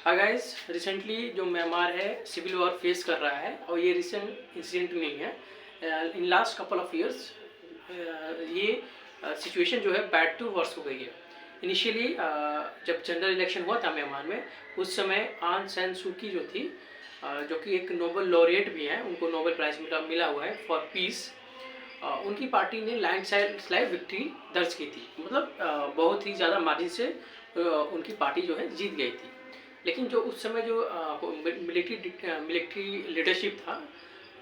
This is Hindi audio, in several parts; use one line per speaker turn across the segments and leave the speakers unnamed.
हाँ गाइस, रिसेंटली जो म्यांमार है सिविल वॉर फेस कर रहा है और ये रिसेंट इंसिडेंट नहीं है। In last couple of years ये सिचुएशन जो है बैड टू वर्स हो गई है। इनिशियली जब जनरल इलेक्शन हुआ था म्यांमार में, उस समय आंग सैन सू की जो थी, जो कि एक नोबेल लॉरिएट भी हैं, उनको नोबेल प्राइज़ मिला हुआ है फॉर पीस। उनकी पार्टी ने लैंडस्लाइड विक्ट्री दर्ज की थी, मतलब बहुत ही ज़्यादा मार्जिन से उनकी पार्टी जो है जीत गई थी। लेकिन जो उस समय जो मिलिट्री लीडरशिप था,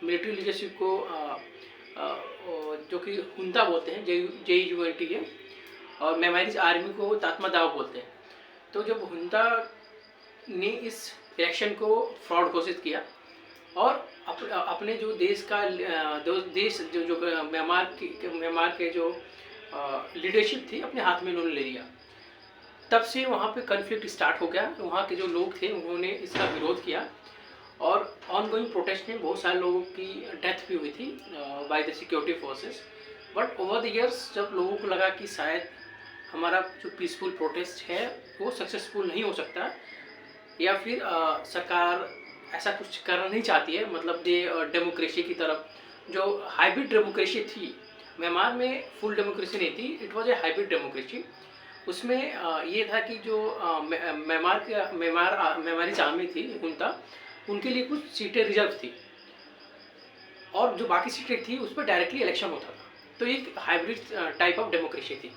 मिलिट्री लीडरशिप को जो कि हुंता बोलते हैं, JUNT है, और म्यांमारीज आर्मी को तात्मा दाव बोलते हैं। तो जब हुंता ने इस इलेक्शन को फ्रॉड घोषित किया और अपने जो देश का जो म्यांमार के जो लीडरशिप थी अपने हाथ में उन्होंने ले लिया। तब से वहाँ पे कन्फ्लिक्ट स्टार्ट हो गया। वहाँ के जो लोग थे उन्होंने इसका विरोध किया और ऑनगोइंग प्रोटेस्ट में बहुत सारे लोगों की डेथ भी हुई थी by the security forces. But over the years जब लोगों को लगा कि शायद हमारा जो पीसफुल प्रोटेस्ट है वो सक्सेसफुल नहीं हो सकता, या फिर सरकार ऐसा कुछ करना नहीं चाहती है, मतलब ये डेमोक्रेसी की तरफ, जो हाइब्रिड डेमोक्रेसी थी म्यांमार में, फुल डेमोक्रेसी नहीं थी, it was a hybrid democracy. उसमें ये था कि जो म्यांमारी आर्मी थी हुंता, उनके लिए कुछ सीटें रिजर्व थी और जो बाकी सीटें थी उस पर डायरेक्टली इलेक्शन होता था। तो एक हाइब्रिड टाइप ऑफ डेमोक्रेसी थी।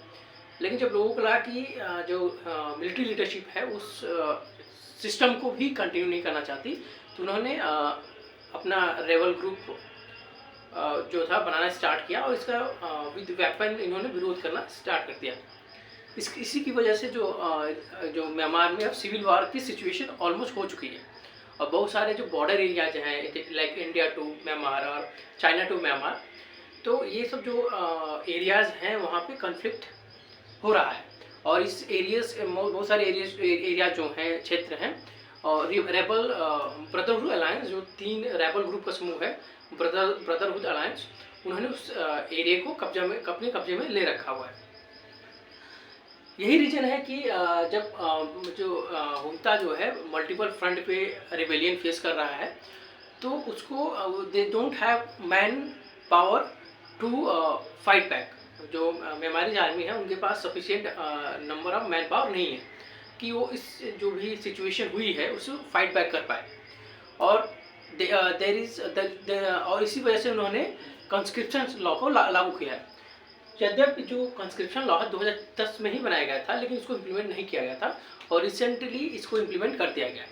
लेकिन जब लोगों को लगा कि जो मिलिट्री लीडरशिप है उस सिस्टम को भी कंटिन्यू नहीं करना चाहती, तो उन्होंने अपना रेबल ग्रुप जो था बनाना स्टार्ट किया और इसका विद वेपन इन्होंने विरोध करना स्टार्ट कर दिया। इसी की वजह से जो म्यांमार में अब सिविल वॉर की सिचुएशन ऑलमोस्ट हो चुकी है और बहुत सारे जो बॉर्डर एरियाज हैं लाइक इंडिया टू म्यांमार और चाइना टू म्यांमार, तो ये सब जो एरियाज हैं वहाँ पे कन्फ्लिक्ट हो रहा है। और इस एरियाज बहुत सारे एरिया जो हैं, क्षेत्र हैं, और रेबल ब्रदरहुड अलायंस, जो 3 रेबल ग्रुप का समूह है ब्रदरहुड अलायंस, उन्होंने उस एरिया को अपने कब्जे में ले रखा हुआ है। यही रीजन है कि जब जो हुंता जो है मल्टीपल फ्रंट पे रिबेलियन फेस कर रहा है, तो उसको they don't have man power to fight back. जो म्यांमारी आर्मी है उनके पास sufficient number of man power नहीं है कि वो इस जो भी सिचुएशन हुई है उसको फाइट बैक कर पाए। और देयर इज और इसी वजह से उन्होंने कंस्क्रिप्शन लॉ को लागू किया है। यद्यपि जो कंस्क्रिप्शन लॉ 2010 में ही बनाया गया था, लेकिन इसको इम्प्लीमेंट नहीं किया गया था और रिसेंटली इसको इम्प्लीमेंट कर दिया गया।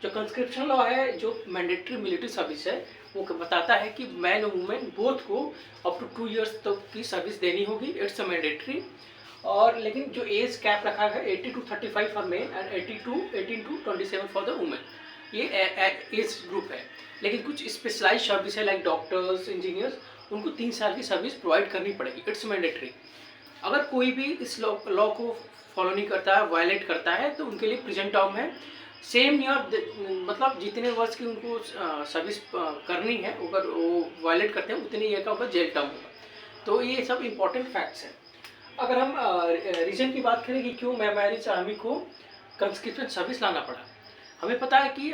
जो कंस्क्रिप्शन लॉ है, जो मैंडेटरी मिलिट्री सर्विस है, वो बताता है कि मैन और वुमेन बोथ को अप टू 2 इयर्स तक की सर्विस देनी होगी, इट्स अ मैंडेटरी। और लेकिन जो एज कैप रखा है 80 to 35 for main and 18 to 27 for the women, ये एज ग्रुप है। लेकिन कुछ स्पेशलाइज सर्विस है लाइक डॉक्टर्स, इंजीनियर्स, उनको 3 साल की सर्विस प्रोवाइड करनी पड़ेगी, इट्स मैंडेटरी। अगर कोई भी इस लॉ को फॉलो नहीं करता है, वायलेट करता है, तो उनके लिए प्रिजन टर्म है सेम ईयर, मतलब जितने वर्ष की उनको सर्विस करनी है, अगर वो वायलेट करते हैं उतने ईयर का उनका जेल टर्म होगा। तो ये सब इम्पोर्टेंट फैक्ट्स हैं। अगर हम रीजन की बात करें कि क्यों म्यांमारी आर्मी को कंस्क्रिप्शन सर्विस लाना पड़ा, हमें पता है कि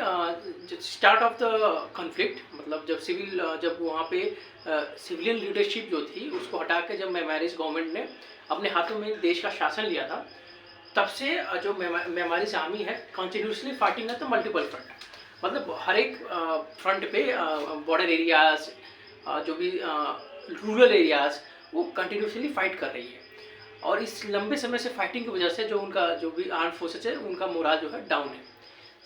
स्टार्ट ऑफ द कॉन्फ्लिक्ट, मतलब जब वहाँ पे सिविलियन लीडरशिप जो थी उसको हटा के जब म्यांमारीज गवर्नमेंट ने अपने हाथों में देश का शासन लिया था, तब से जो म्यांमारीज आर्मी है continuously fighting at the multiple front, मतलब हर एक फ्रंट पे बॉर्डर एरियाज, जो भी रूरल एरियाज, वो कंटिन्यूसली फाइट कर रही है। और इस लंबे समय से फाइटिंग की वजह से जो भी आर्म फोर्सेज है उनका मोराल जो है डाउन है।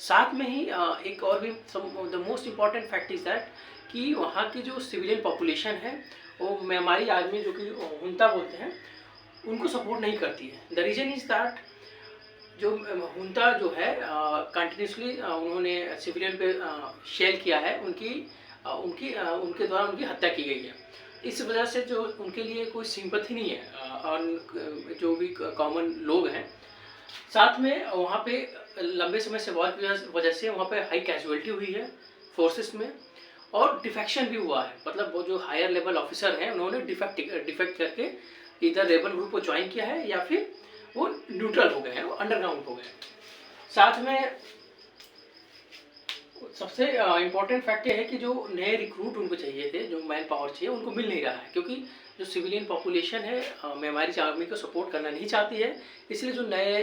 साथ में ही एक और भी the most important fact is that कि वहाँ की जो सिविलियन पॉपुलेशन है वो म्यांमारी आर्मी, जो कि हुंता बोलते हैं, उनको सपोर्ट नहीं करती है। द रीजन इज दैट जो हुंता जो है कंटिन्यूसली उन्होंने सिविलियन पे शेल किया है, उनके द्वारा उनकी हत्या की गई है। इस वजह से जो उनके लिए कोई सिंपैथी नहीं है और जो भी कॉमन लोग हैं। साथ में वहाँ पे लंबे समय से वॉर की वजह से वहाँ पे हाई कैजुअलिटी हुई है फोर्सेस में, और डिफेक्शन भी हुआ है, मतलब वो जो हायर लेवल ऑफिसर हैं उन्होंने डिफेक्ट करके इधर रेबल ग्रुप को ज्वाइन किया है या फिर वो न्यूट्रल हो गए हैं, वो अंडरग्राउंड हो गए हैं। साथ में सबसे इम्पोर्टेंट फैक्ट ये है कि जो नए रिक्रूट उनको चाहिए थे, जो मैन पावर चाहिए, उनको मिल नहीं रहा है, क्योंकि जो सिविलियन पॉपुलेशन है हमारी आर्मी को सपोर्ट करना नहीं चाहती है, इसलिए जो नए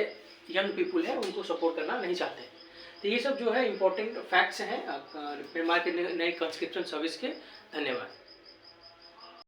यंग पीपुल हैं उनको सपोर्ट करना नहीं चाहते हैं। तो ये सब जो है इम्पोर्टेंट फैक्ट्स हैं म्यांमार के नए कंस्क्रिप्शन सर्विस के। धन्यवाद।